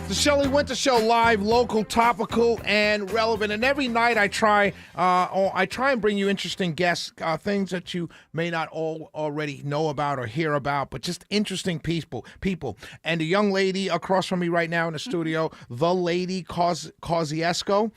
The Shelley Winter Show, live, local, topical, and relevant. And every night I try and bring you interesting guests, things that you may not all already know about or hear about, but just interesting people. And the young lady across from me right now in the studio, the lady Causieestko,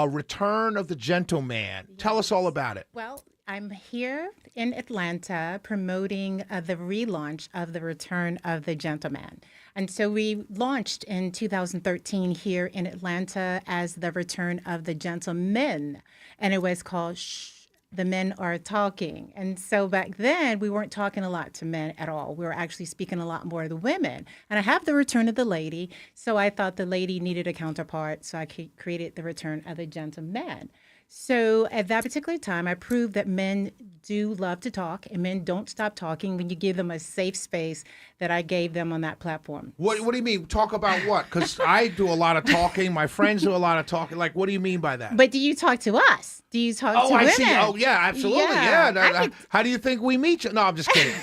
Return of the Gentleman. Tell us all about it. Well, I'm here in Atlanta promoting the relaunch of the Return of the Gentleman. And so we launched in 2013 here in Atlanta as the Return of the Gentleman. And it was called Shh, the Men Are Talking. And so back then, we weren't talking a lot to men at all. We were actually speaking a lot more to the women. And I have the Return of the Lady. So I thought the lady needed a counterpart. So I created the Return of the Gentleman. So at that particular time, I proved that men do love to talk and men don't stop talking when you give them a safe space that I gave them on that platform. What do you mean? Talk about what? Because I do a lot of talking. My friends do a lot of talking. Like, what do you mean by that? But do you talk to us? Do you talk to women? I see. Oh, yeah, absolutely. Yeah. How do you think we meet you? No, I'm just kidding.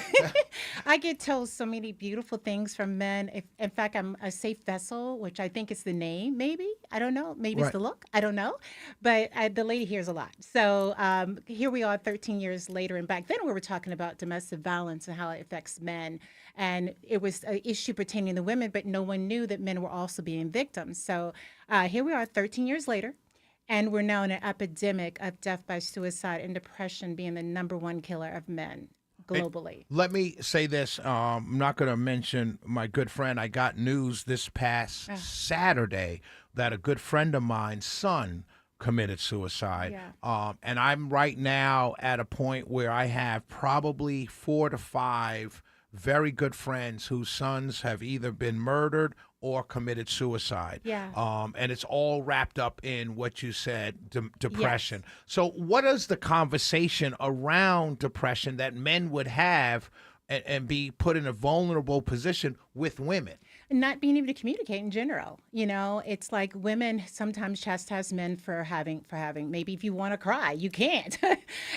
I get told so many beautiful things from men. In fact, I'm a safe vessel, which I think is the name, maybe. I don't know. Maybe it's the look. I don't know. But the lady hears a lot. So here we are 13 years later. And back then we were talking about domestic violence and how it affects men. And it was an issue pertaining to women, but no one knew that men were also being victims. So here we are 13 years later. And we're now in an epidemic of death by suicide and depression being the #1 killer of men globally. Let me say this. I'm not going to mention my good friend. I got news this past Saturday that a good friend of mine's son committed suicide. Yeah. And I'm right now at a point where I have probably 4 to 5 very good friends whose sons have either been murdered or committed suicide. Yeah. And it's all wrapped up in what you said, depression. Yes. So what is the conversation around depression that men would have and be put in a vulnerable position with women? Not being able to communicate in general. You know, it's like women sometimes chastise men for having maybe if you want to cry, you can't.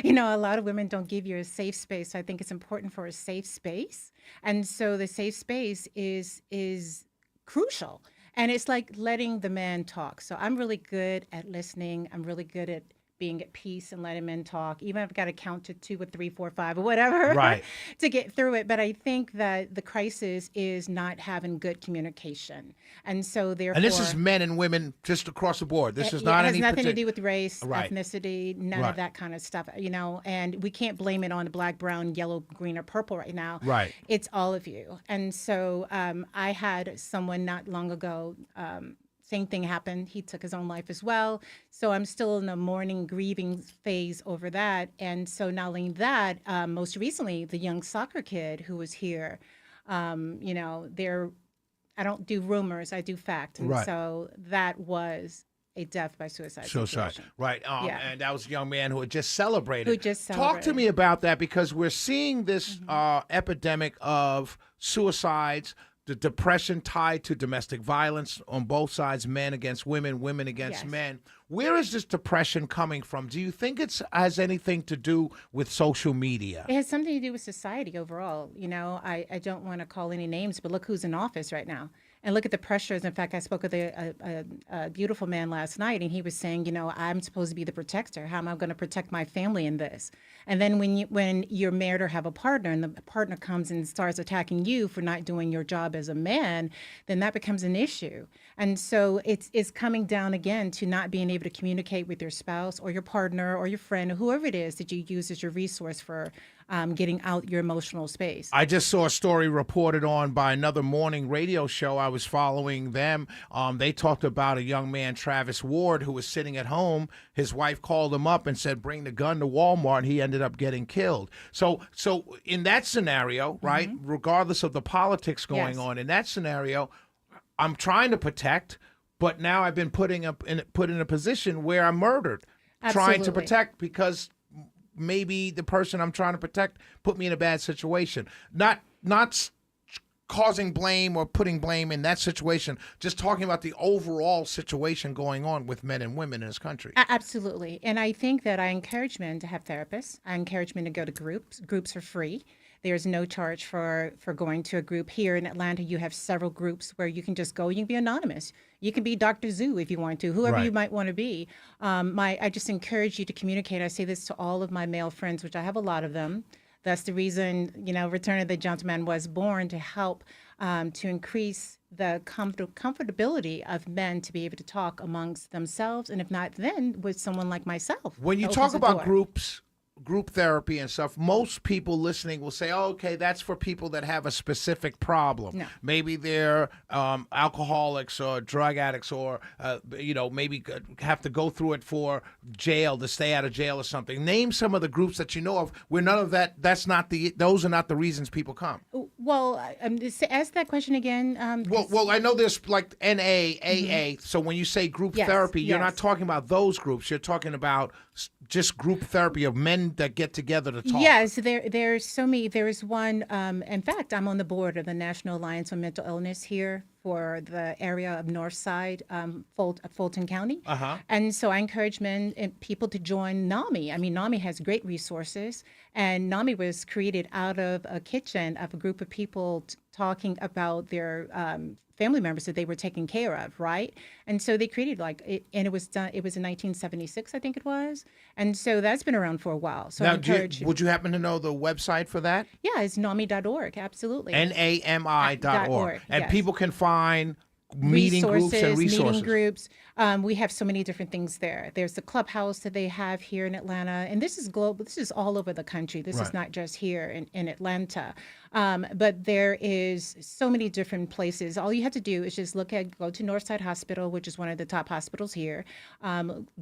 You know, a lot of women don't give you a safe space. So I think it's important for a safe space. And so the safe space is crucial. And it's like letting the man talk. So I'm really good at listening. I'm really good at being at peace and letting men talk, even if I've got to count to 2 or 3, 4, 5 or whatever, right, to get through it. But I think that the crisis is not having good communication. And so therefore... And this is men and women just across the board. This is not any... It has nothing to do with race, right, ethnicity, none of that kind of stuff, you know, and we can't blame it on the black, brown, yellow, green, or purple right now. Right. It's all of you. And so I had someone not long ago... same thing happened. He took his own life as well. So I'm still in the mourning, grieving phase over that. And so not only that, most recently, the young soccer kid who was here, you know, I don't do rumors, I do fact. And so that was a death by suicide. Situation. Right. And that was a young man who had just celebrated. Talk to me about that, because we're seeing this epidemic of suicides, the depression tied to domestic violence on both sides, men against women, women against men. Where is this depression coming from? Do you think it has anything to do with social media? It has something to do with society overall. You know, I don't want to call any names, but look who's in office right now. And look at the pressures. In fact, I spoke with a beautiful man last night, and he was saying, you know, I'm supposed to be the protector. How am I going to protect my family in this? And then when you're married or have a partner, and the partner comes and starts attacking you for not doing your job as a man, then that becomes an issue. And so it's coming down again to not being able to communicate with your spouse or your partner or your friend or whoever it is that you use as your resource for getting out your emotional space. I just saw a story reported on by another morning radio show. I was following them. They talked about a young man, Travis Ward, who was sitting at home. His wife called him up and said, bring the gun to Walmart. He ended up getting killed. So in that scenario, right, regardless of the politics going on, in that scenario, I'm trying to protect, but now I've been put in a position where I'm murdered. Absolutely. Trying to protect because maybe the person I'm trying to protect put me in a bad situation. Not causing blame or putting blame in that situation, just talking about the overall situation going on with men and women in this country. Absolutely. And I think that I encourage men to have therapists. I encourage men to go to groups. Groups are free. There's no charge for going to a group. Here in Atlanta, you have several groups where you can just go. You can be anonymous. You can be Dr. Zoo if you want to, whoever you Right. might want to be. I just encourage you to communicate. I say this to all of my male friends, which I have a lot of them. That's the reason, Return of the Gentleman was born, to help to increase the comfortability of men to be able to talk amongst themselves, and if not, then with someone like myself. When you Opens talk the about door. group therapy and stuff, most people listening will say, oh, okay, that's for people that have a specific problem. No. Maybe they're alcoholics or drug addicts, or maybe have to go through it for jail, to stay out of jail or something. Name some of the groups that you know of where none of that, those are not the reasons people come. Well, ask that question again. Well, I know there's like NA, AA. So when you say group Yes, therapy, you're not yes. talking about those groups. You're talking about just group therapy of men that get together to talk. Yes, there's so many. There is one. In fact, I'm on the board of the National Alliance on Mental Illness here for the area of North Side, Fulton County. Uh-huh. And so I encourage men and people to join NAMI. I mean, NAMI has great resources, and NAMI was created out of a kitchen of a group of people talking about their family members that they were taking care of, right? And so they created and it was done. It was in 1976, I think it was, and so that's been around for a while. So I Now, encourage would you happen to know the website for that? Yeah, it's NAMI.org. Absolutely. NAMI.org. And yes. people can find meeting groups and resources. Meeting groups. We have so many different things there. There's the clubhouse that they have here in Atlanta, and this is global. This is all over the country. This Right. is not just here in Atlanta. But there is so many different places. All you have to do is just go to Northside Hospital, which is one of the top hospitals here.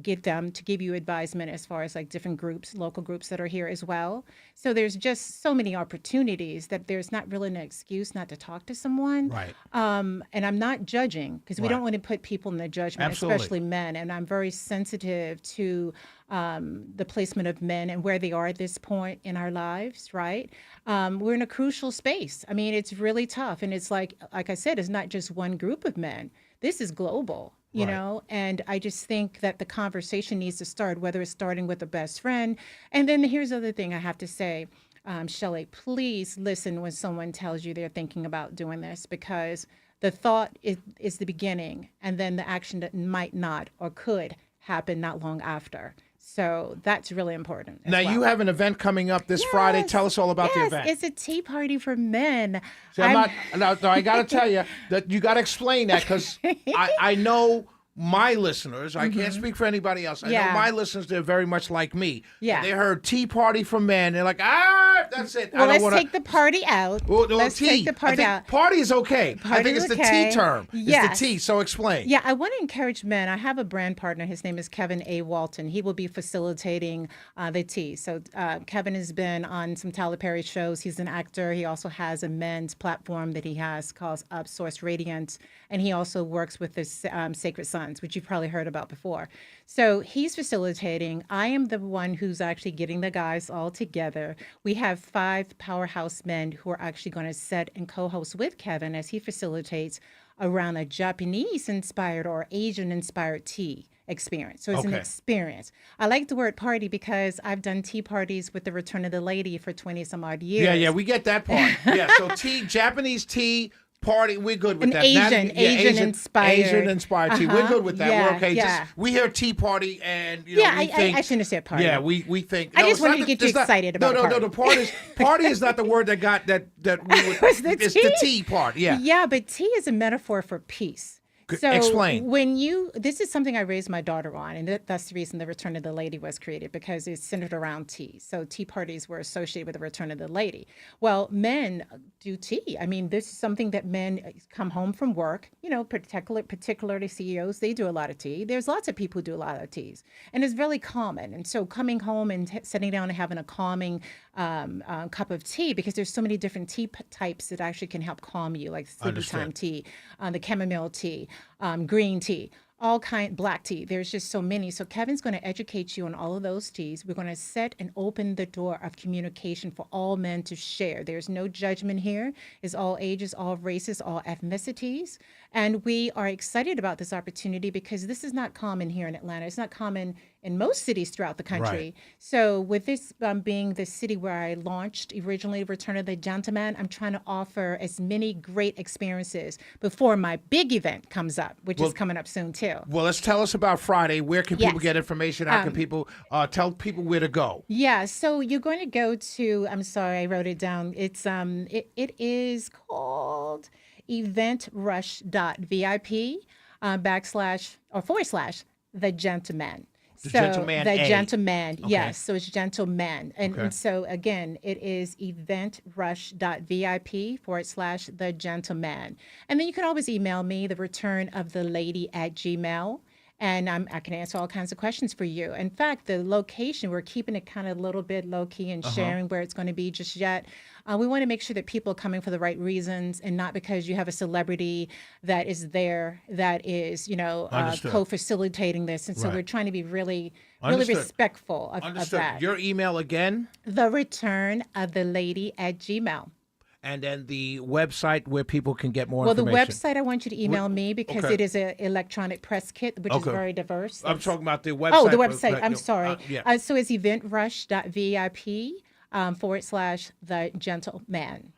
Get them to give you advisement as far as like different groups, local groups that are here as well. So there's just so many opportunities that there's not really an excuse not to talk to someone. Right. And I'm not judging, because we Right. don't want to put people in the judgment, Absolutely. especially men. And I'm very sensitive to the placement of men and where they are at this point in our lives, right? We're in a crucial space. I mean, it's really tough. And it's like I said, it's not just one group of men. This is global, you Right. know? And I just think that the conversation needs to start, whether it's starting with a best friend. And then here's the other thing I have to say. Shelley, please listen when someone tells you they're thinking about doing this, because the thought is the beginning, and then the action that might not or could happen not long after. So that's really important. Now, you have an event coming up this Friday. Tell us all about the event. It's a tea party for men. See, no, I got to tell you that you got to explain that, because I know my listeners, I can't speak for anybody else. I know my listeners, they're very much like me. Yeah. They heard Tea Party for Men. They're like, that's it. Well, I let's don't wanna... take the party out. Well, no, Let's tea. take the party I think out. Party is okay. I think Party's it's the okay. tea term. Yes. It's the tea. So explain. Yeah, I want to encourage men. I have a brand partner. His name is Kevin A. Walton. He will be facilitating the tea. So Kevin has been on some Tyler Perry shows. He's an actor. He also has a men's platform that he has called Upsource Radiant. And he also works with the Sacred Sons, which you've probably heard about before. So he's facilitating. I am the one who's actually getting the guys all together. We have 5 powerhouse men who are actually going to set and co-host with Kevin as he facilitates around a Japanese-inspired or Asian-inspired tea experience. So it's an Okay. experience. I like the word party because I've done tea parties with the Return of the Lady for 20 some odd years. Yeah, we get that part. Yeah, so tea, Japanese tea party, we're good with An that. Asian-inspired. Asian-inspired tea. We're good with that. Yeah, We're okay. yeah. Just, we hear tea party, and we think... I shouldn't have said party. Yeah, we think... I no, just it's wanted not to get the- you it's not- excited about No, the party is not the word that got that we would... was the it's tea. the tea part, yeah. Yeah, but tea is a metaphor for peace. So explain. This is something I raised my daughter on, and that's the reason the Return of the Lady was created, because it's centered around tea. So tea parties were associated with the Return of the Lady. Well, men do tea. I mean, this is something that men come home from work, particularly CEOs, they do a lot of tea. There's lots of people who do a lot of teas, and it's really common. And so coming home and sitting down and having a calming cup of tea, because there's so many different tea types that actually can help calm you, like sleepy time tea, the chamomile tea, green tea, black tea. There's just so many. So Kevin's going to educate you on all of those teas. We're going to set and open the door of communication for all men to share. There's no judgment here. It's all ages, all races, all ethnicities. And we are excited about this opportunity because this is not common here in Atlanta. It's not common in most cities throughout the country. Right. So with this being the city where I launched originally Return of the Gentleman, I'm trying to offer as many great experiences before my big event comes up, which is coming up soon too. Well, let's tell us about Friday. Where can people Yes. get information? How can people tell people where to go? Yeah, so you're going to go to, I'm sorry, I wrote it down. It's it is called eventrush.vip backslash or forward slash the gentleman. The Gentleman The A. gentleman, Okay. yes. So it's gentleman. And, Okay. and so again, it is eventrush.vip forward slash the gentleman. And then you can always email me, the return of the lady at Gmail. And I can answer all kinds of questions for you. In fact, the location, we're keeping it kind of a little bit low key and sharing where it's going to be just yet. We want to make sure that people are coming for the right reasons and not because you have a celebrity that is there that is, Understood. co-facilitating this. And so Right. we're trying to be really Understood. respectful of Understood. that. Your email again, The return of the lady at Gmail. and then the website where people can get more Well, the information. website, I want you to email me because okay. it is an electronic press kit, which is Okay. very diverse. I'm talking about the website. Oh, the but- website. but, I'm you know, sorry. yeah. So it's eventrush.vip forward slash the gentleman.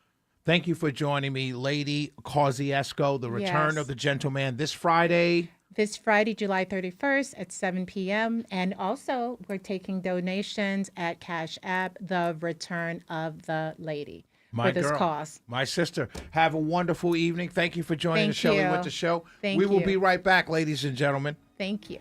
Thank you for joining me, Lady Causieestko, the return Yes. of the gentleman this Friday. This Friday, July 31st at 7 p.m. And also, we're taking donations at Cash App, the return of the lady. My for this girl, cause. my sister. Have a wonderful evening. Thank you for joining Thank the Shelley you. Winter Show. Thank we will you. be right back, ladies and gentlemen. Thank you.